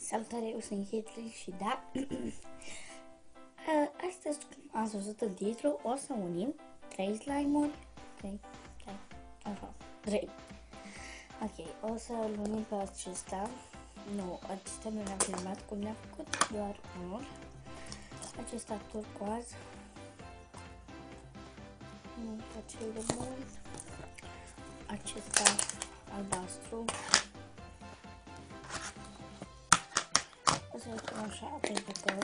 Salutare, eu sunt Hitler și da, astăzi, cum ați văzut în titlu, o să unim 3 slime-uri, 3. Ok, o să-l unim pe acesta, nu, acesta nu l-am filmat, cum ne-am făcut doar unul, acesta turcoaz, nu face de mult, acesta albastru. O să facem așa, pentru că da.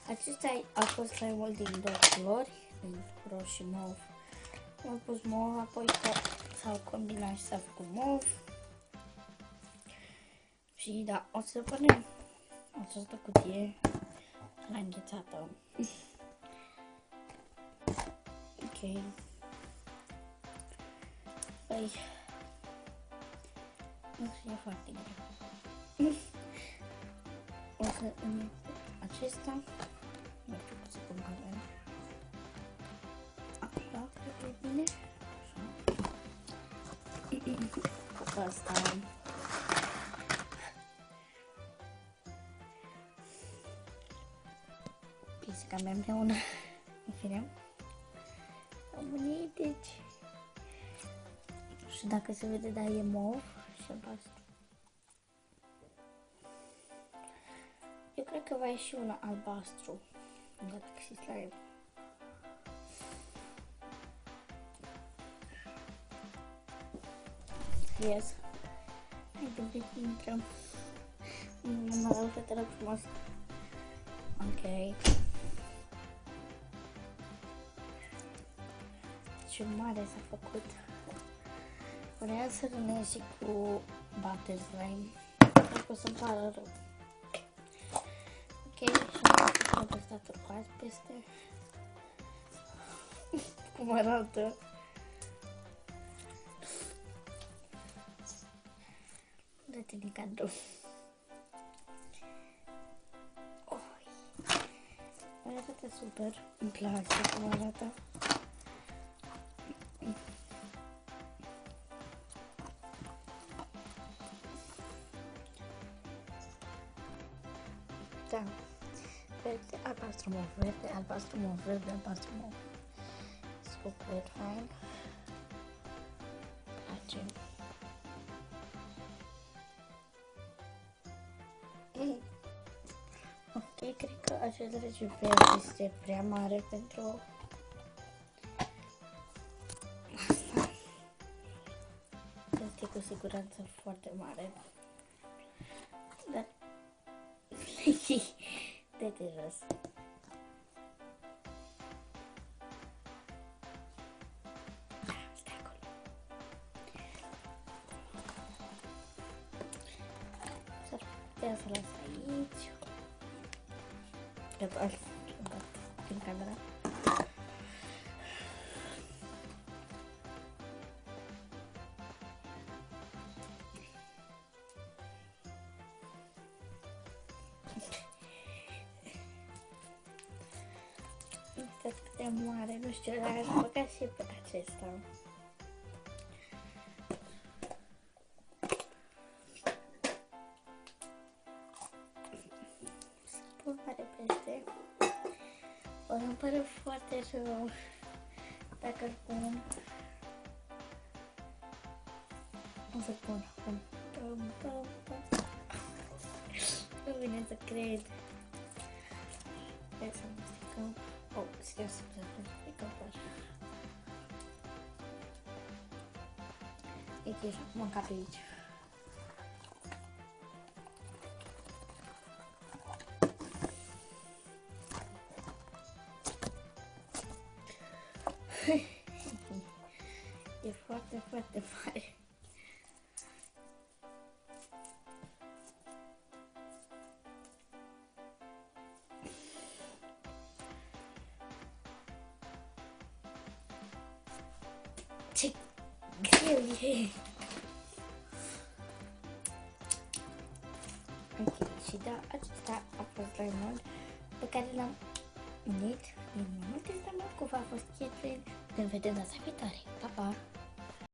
Acesta a fost slime-ul din două culori, din roșu și mov. Am pus mov, apoi s-au combinat și s-a făcut mov. Și da, o să punem această cutie la înghețată. Ok. Păi, nu e foarte greu. O să îmi acesta, nu știu cum să pun camera. Așa, cred că e bine. Cu asta. Pisica mea împreună. În fine. Am unit, deci. Nu știu dacă se vede, dar e mov și albastru. Eu cred că va ieși un albastru. Dacă și slime. Yes. Hai de intrăm. Mă rog că te rog frumos. Ok. Ce mare s-a făcut. Vreau să rămân și cu butter slime. Cred că o să-mi pară rău. Ok, și am făcut ăsta turcoaz peste. Cum arată. Dă-te din cadru. Arată super. Îmi place cum arată. Da. Verde, albastru, mov, verde, albastru, mov, verde, albastru, mov. Super fain. Place. Ok, cred că acel rege verde este prea mare pentru asta. Este cu siguranță foarte mare. Dar dă-te jos. Stai acolo. S-ar putea să las aici. Gata, din camera. Este atât de mare, nu știu, dar aș băga și pe acesta. Să pun mare peste. O să-mi pare foarte rău dacă îl pun. O să pun acum. Nu vine să cred. Hai să măsticăm. Oh, serios, să măsticăm doar. E că ești acum în cap aici. E foarte, foarte mare. Ce greu e! Ok, și da, acesta a fost slime-ul pe care l-am unit din mai multe slime-uri. Cum a fost Catherine. Ne vedem data viitoare. Pa, pa!